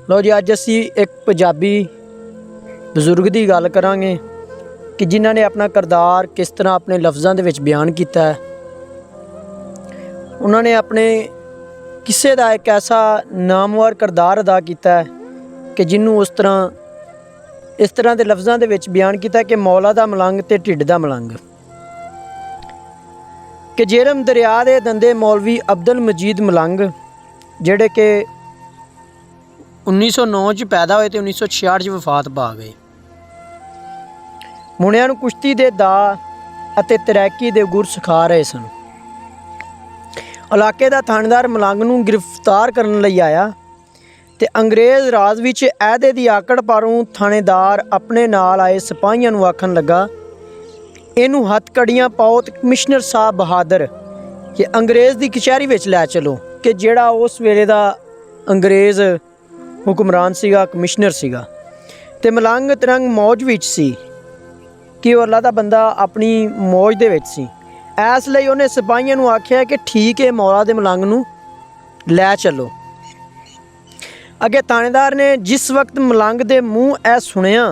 लो जी, अज असी एक पंजाबी बजुर्ग की गल करांगे कि जिन्हों ने अपना किरदार किस तरह अपने लफ्ज़ों के विच बयान किया है। उन्होंने अपने किसे का एक ऐसा नामवर किरदार अदा किया है कि जिन्हों उस तरह इस तरह के लफ्ज़ों के विच बयान किया कि मौला दा मलंग ते ढिड दा मलंग। कि जेरम दरिया के दंदे मौलवी अब्दुल मजीद मलंग जिहड़े कि 1909 च पैदा होए तो 1966 च वफात पा गए। मुंडिਆਂ ਨੂੰ कुश्ती के दा ਅਤੇ तैराकी के गुर सिखा रहे सन। इलाके का थानेदार मलंग ਨੂੰ गिरफ्तार करने लई आया तो अंग्रेज़ राज विच अहदे की आकड़ पारों थानेदार अपने नाल आए सिपाहियों ਨੂੰ आखन लगा, इनू हथकड़ियाँ पाओ तो कमिश्नर साहब बहादुर कि अंग्रेज़ की कचहरी विच लै चलो। कि जिहड़ा उस वेले दा अंग्रेज़ हुक्मरान सीगा, कमिश्नर सीगा ते मलंग तिरंग मौज विच सी कि वो अल्लाह दा बंदा अपनी मौज दे विच सी। इस लई उन्हें सिपाहियों नूं आख्या कि ठीक है, मौला दे मलंग नूं लै चलो। अगे थानेदार ने जिस वक्त मलंग दे मूँह ऐ सुनिया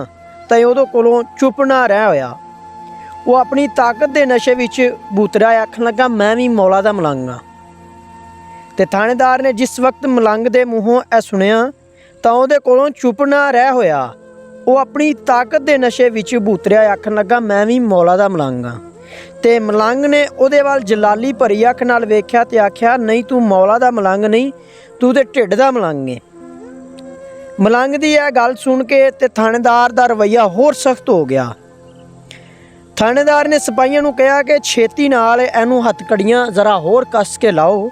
तो उहदे कोलों चुप ना रह होया। वो अपनी ताकत के नशे विच बूतरा आखन लगा, मैं भी मौला दा मलंग हाँ। ते थानेदार ने जिस वक्त मलंग दे मूँहों ऐ सुनिया तो उहदे कोलों चुप ना रह होया। वो अपनी ताकत के नशे विच बूतरिया आखन लगा, मैं भी मौला दा मलंग हाँ। ते मलंग ने उहदे वाल जलाली भरी अख नाल वेख्या ते आख्या, नहीं तू मौला दा मलंग नहीं, तू ते ढिड दा मलंग है। मलंग दी यह गल सुन के ते थानेदार दा रवैया होर सख्त हो गया। थानेदार ने सिपाहियों नूं कहा कि छेती नाल इहनूं हथकड़ियां जरा होर कस के लाओ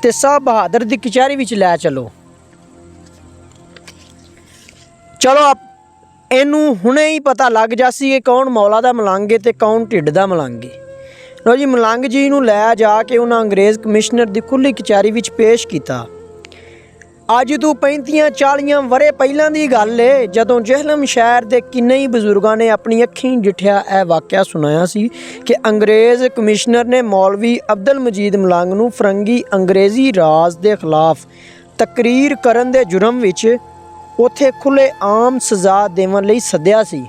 ते साहब बहादुर दी कचहरी विच लै चलो। चलो आप इनू हुणे ही पता लग जासी कि कौन मौला दा मलंग है ते कौन ढिड दा मलंग है। लो जी, मलंग जी नूं लै जाके उन्हां अंग्रेज़ कमिश्नर दी खुली कचहरी विच पेश किया। अज तो 35-40 वरे पहलों की गल है जदों जहलम शहर के किन्ने ही बजुर्गों ने अपनी अखीं डिठिया यह वाक़या सुनाया सी कि अंग्रेज़ कमिश्नर ने मौलवी अब्दुल मजीद मलंग नूं फरंगी अंग्रेज़ी राज के खिलाफ तकरीर करन दे जुर्म विच उत्थे खुले आम सज़ा देवन लई सद्दिया सी।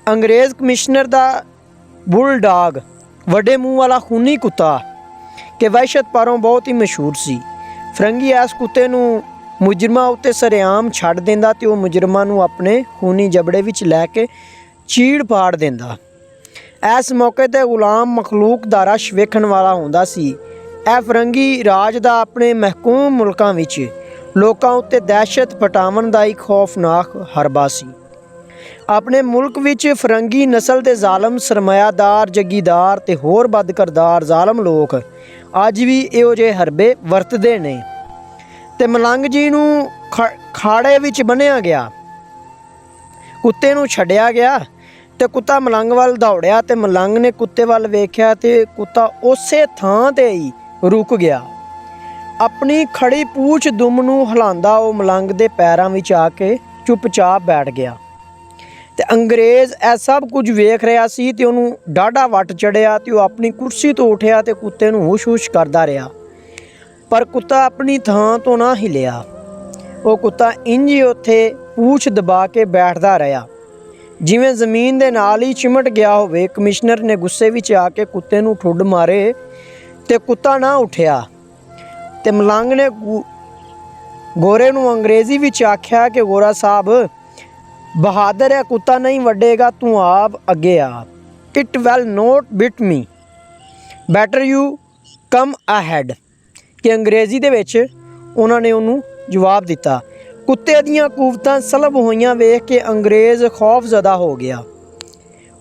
अंग्रेज़ कमिश्नर दा बुलडॉग वड्डे मूँह वाला खूनी कुत्ता कि वहशत पारों बहुत ही मशहूर सी। फरंगी इस कुत्ते नूं मुजरमां उत्ते सरेआम छड्ड देंदा ते ओह मुजरमां नूं अपने खूनी जबड़े विच लैके चीड़ पाड़ देंदा। इस मौके ते गुलाम मखलूक दा रश वेखण वाला हुंदा सी। यह फरंगी राज दा अपने महकूम मुल्कां विच लोकां उत्ते दहशत फटावन दा एक खौफनाक हरबा सी। अपने मुल्क विच फरंगी नस्ल के जालम सरमायादार जगीदार ते होर बदकरदार जालम लोग अज भी इहो जे हरबे वरतदे ने। ते मलंग जी नूं खाड़े विच बन्निया गया, कुत्ते नूं छड्डिया गया ते कुत्ता मलंग वाल दौड़िया ते मलंग ने कुत्ते वाल वेख्या ते कुत्ता उसे थां ते ही रुक गया। अपनी खड़ी पूछ दुम नूं हिलांदा वो मलंग दे पैरां विच आके चुपचाप बैठ गया। ते अंग्रेज़ यह सब कुछ वेख रहा सी ते उहनूं डाढ़ा वट चढ़िया ते वह अपनी कुर्सी तो उठिया ते कुत्ते नूं हुश हुश करदा रहा, पर कुत्ता अपनी थां तो ना हिलिया। वो कुत्ता इंज ही उत्थे पूछ दबा के बैठदा रहा जिवें जमीन दे नाल ही चिमट गया होवे। कमिश्नर ने गुस्से विच आके कुत्ते नूं ठुड्ड मारे ते कुत्ता ना उठिया। ते मलंग ने गोरे नूं अंग्रेज़ी विच आख्या कि गोरा साहब, बहादुर है कुत्ता नहीं वड्डेगा, तू आप अगे आ। It will not beat me, better you come ahead. कि अंग्रेज़ी दे विच उन्होंने उन्होंने जवाब दिता। कुत्ते दियां कूवतां सलब होइयां वेख के अंग्रेज़ खौफजदा हो गया।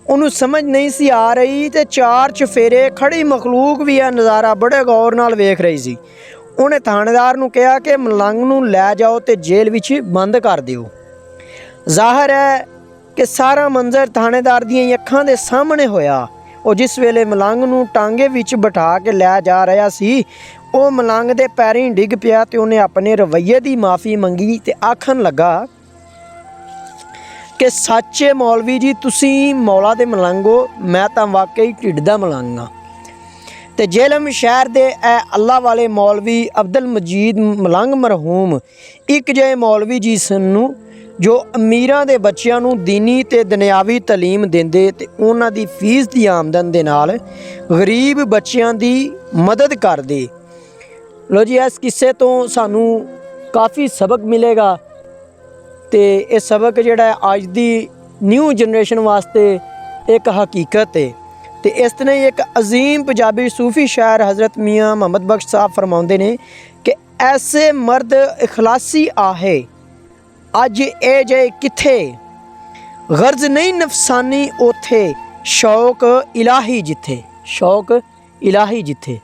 उन्होंने समझ नहीं सी आ रही ते चार चफेरे खड़ी मखलूक भी यह नज़ारा बड़े गौर नाल वेख रही सी। उन्हें थानेदार नूं कहा कि मलंग नूं लै जाओ ते जेल विच बंद कर दिओ। जाहिर है कि सारा मंजर थानेदार दियां अखां दे सामने होया। और जिस वेले मलंग नूं टांगे विच बिठा के लै जा रहा सी, वो मलंग दे पैरीं डिग पिया ते उन्हें अपने रवैये की माफ़ी मंगी ते आखन लगा कि सच्चे मौलवी जी, तुसी मौला दे मलंग हो, मैं तां वाकई ढिड दा मलंग हाँ। ਤੇ ਜੇਲਮ ਸ਼ਹਿਰ ਦੇ ਇਹ ਅੱਲਾ ਵਾਲੇ ਮੌਲਵੀ ਅਬਦੁਲ ਮਜੀਦ ਮਲੰਗ ਮਰਹੂਮ ਇੱਕ ਜਿਹੇ ਮੌਲਵੀ ਜੀ ਸਨ ਜੋ ਅਮੀਰਾਂ ਦੇ ਬੱਚਿਆਂ ਨੂੰ ਦੀਨੀ ਤੇ ਦੁਨਿਆਵੀ ਤਾਲੀਮ ਦਿੰਦੇ ਤੇ ਉਹਨਾਂ ਦੀ ਫੀਸ ਦੀ ਆਮਦਨ ਦੇ ਨਾਲ ਗਰੀਬ ਬੱਚਿਆਂ ਦੀ ਮਦਦ ਕਰਦੇ। ਲੋ ਜੀ, ਇਸ ਕਿੱਸੇ ਤੋਂ ਸਾਨੂੰ ਕਾਫੀ ਸਬਕ ਮਿਲੇਗਾ ਤੇ ਇਹ ਸਬਕ ਜਿਹੜਾ ਅੱਜ ਦੀ ਨਿਊ ਜਨਰੇਸ਼ਨ ਵਾਸਤੇ ਇੱਕ ਹਕੀਕਤ ਹੈ। ਤੇ ਇਸ ਤਰ੍ਹਾਂ ਹੀ ਇੱਕ ਅਜ਼ੀਮ ਪੰਜਾਬੀ ਸੂਫੀ ਸ਼ਾਇਰ ਹਜ਼ਰਤ ਮੀਆਂ ਮੁਹੰਮਦ ਬਖਸ਼ ਸਾਹਿਬ ਫਰਮਾਉਂਦੇ ਨੇ ਕਿ ਐਸੇ ਮਰਦ ਇਖਲਾਸੀ ਆਹੇ ਅੱਜ ਇਹ ਜੇ ਕਿੱਥੇ, ਗਰਜ਼ ਨਹੀਂ ਨਫਸਾਨੀ ਉਥੇ, ਸ਼ੌਕ ਇਲਾਹੀ ਜਿੱਥੇ, ਸ਼ੌਕ ਇਲਾਹੀ ਜਿੱਥੇ।